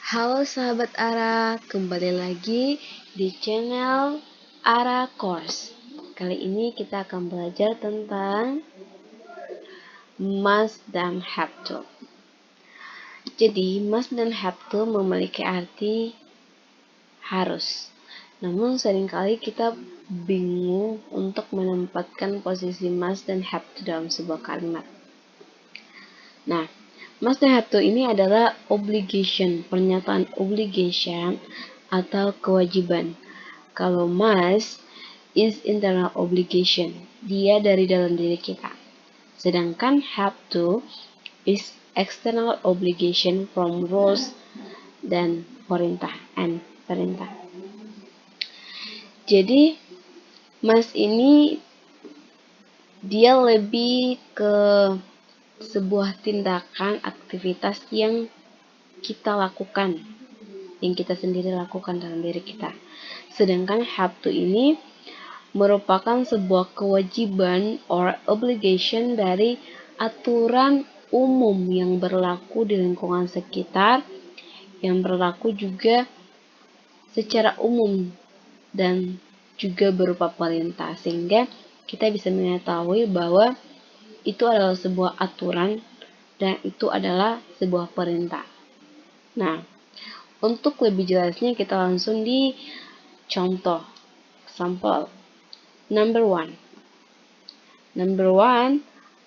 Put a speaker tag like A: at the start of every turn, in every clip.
A: Halo sahabat Ara, kembali lagi di channel Ara Course. Kali ini kita akan belajar tentang must dan have to. Jadi, must dan have to memiliki arti harus. Namun seringkali kita bingung untuk menempatkan posisi must dan have to dalam sebuah kalimat. Nah, must dan have to ini adalah obligation, pernyataan obligation atau kewajiban. Kalau must is internal obligation, dia dari dalam diri kita. Sedangkan have to is external obligation from rules dan perintah. Jadi must ini dia lebih ke sebuah tindakan aktivitas yang kita lakukan, yang kita sendiri lakukan dalam diri kita. Sedangkan have to ini merupakan sebuah kewajiban or obligation dari aturan umum yang berlaku di lingkungan sekitar, yang berlaku juga secara umum dan juga berupa perintah, sehingga kita bisa mengetahui bahwa itu adalah sebuah aturan dan itu adalah sebuah perintah. Nah, untuk lebih jelasnya kita langsung di contoh sampel. Number one,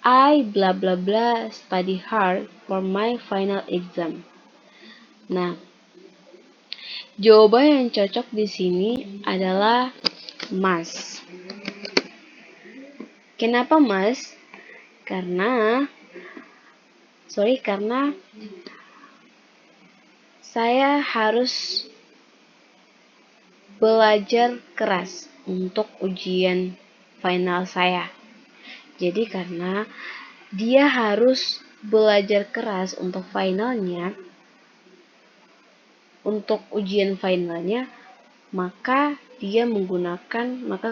A: I blah blah blah study hard for my final exam. Nah, jawaban yang cocok di sini adalah must. Kenapa must? Karena saya harus belajar keras untuk ujian final saya. Jadi karena dia harus belajar keras untuk ujian finalnya, maka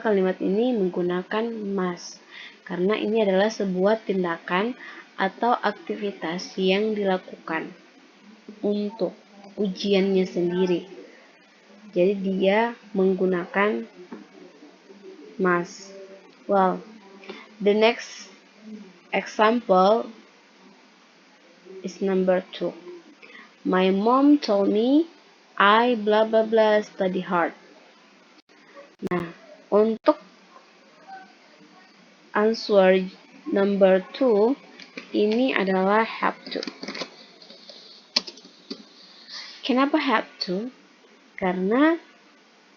A: kalimat ini menggunakan must. Karena ini adalah sebuah tindakan atau aktivitas yang dilakukan untuk ujiannya sendiri. Jadi dia menggunakan must. Well, the next example is number 2. My mom told me I blah blah blah study hard. Nah, untuk answer number 2 ini adalah have to. Kenapa have to? Karena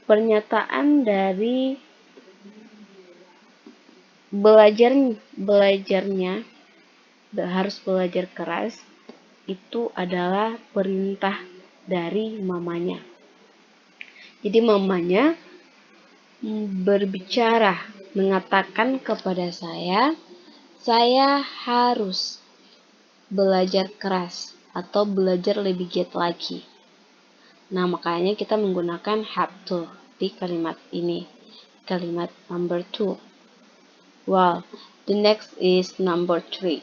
A: pernyataan dari belajarnya harus belajar keras itu adalah perintah dari mamanya. Jadi mamanya berbicara, mengatakan kepada saya harus belajar keras atau belajar lebih giat lagi. Nah, makanya kita menggunakan have to di kalimat ini, kalimat number 2. Well, the next is number 3.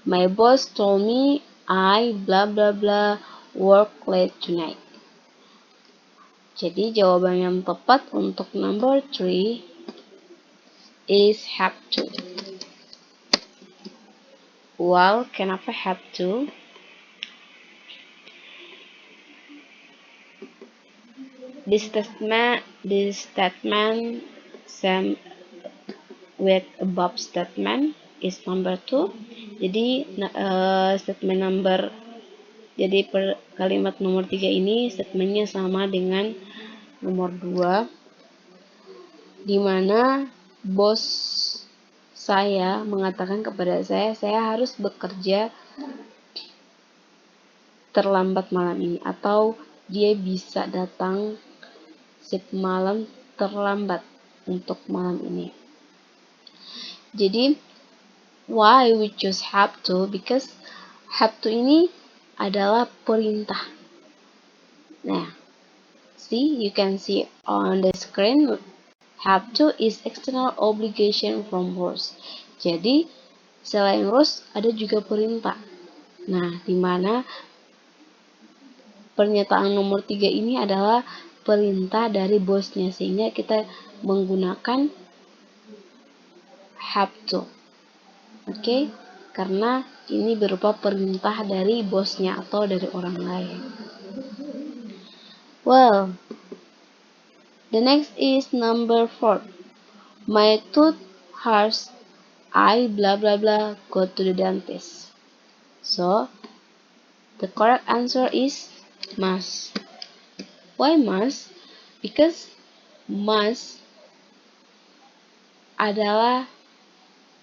A: My boss told me I blah blah blah work late tonight. Jadi jawaban yang tepat untuk number 3 is have to. Well, kenapa have to? This statement same with above statement is number 2. Jadi kalimat nomor 3 ini statementnya sama dengan nomor 2, di mana bos saya mengatakan kepada saya harus bekerja terlambat malam ini, atau dia bisa datang shift malam terlambat untuk malam ini. Jadi why we choose have to? Because have to ini adalah perintah. Nah, you can see on the screen, have to is external obligation from rules. Jadi selain rules ada juga perintah. Nah, di mana pernyataan nomor 3 ini adalah perintah dari bosnya, sehingga kita menggunakan have to. Oke? Karena ini berupa perintah dari bosnya atau dari orang lain. Well, the next is number 4. My tooth hurts. I blah blah blah go to the dentist. So, the correct answer is must. Why must? Because must adalah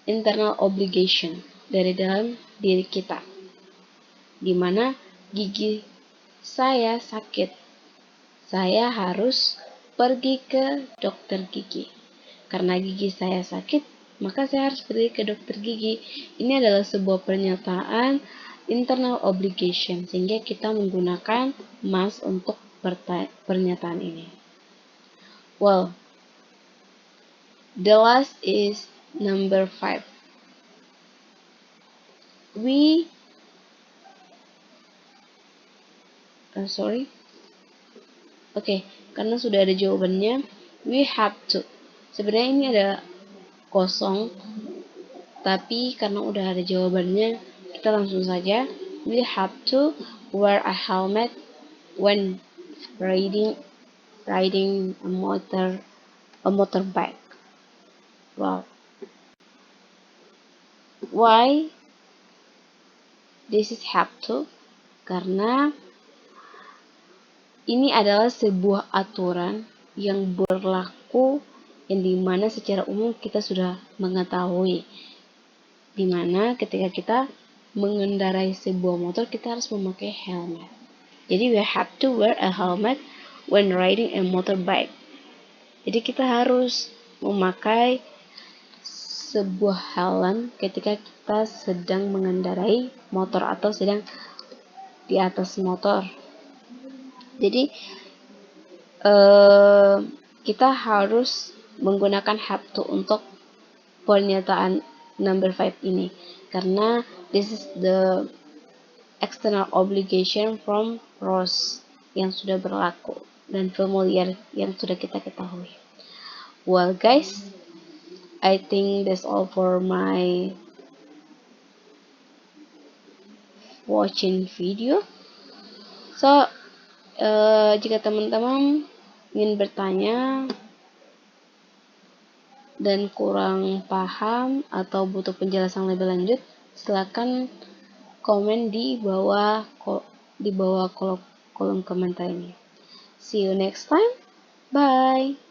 A: internal obligation dari dalam diri kita, dimana gigi saya sakit, saya harus pergi ke dokter gigi. Karena gigi saya sakit, maka saya harus pergi ke dokter gigi. Ini adalah sebuah pernyataan internal obligation, sehingga kita menggunakan must untuk pernyataan ini. Well, the last is number 5. Karena sudah ada jawabannya, we have to. Sebenarnya ini ada kosong, tapi karena udah ada jawabannya, kita langsung saja. We have to wear a helmet when riding a motorbike. Wow. Why this is have to? Karena ini adalah sebuah aturan yang berlaku, yang dimana secara umum kita sudah mengetahui, dimana ketika kita mengendarai sebuah motor kita harus memakai helmet. Jadi we have to wear a helmet when riding a motorbike. Jadi kita harus memakai sebuah helm ketika kita sedang mengendarai motor atau sedang di atas motor. Jadi kita harus menggunakan have to untuk pernyataan number 5 ini, karena this is the external obligation from rules yang sudah berlaku dan familiar yang sudah kita ketahui. Well guys, I think that's all for my watching video. So jika teman-teman ingin bertanya dan kurang paham atau butuh penjelasan lebih lanjut, silakan komen di bawah kolom komentar ini. See you next time. Bye.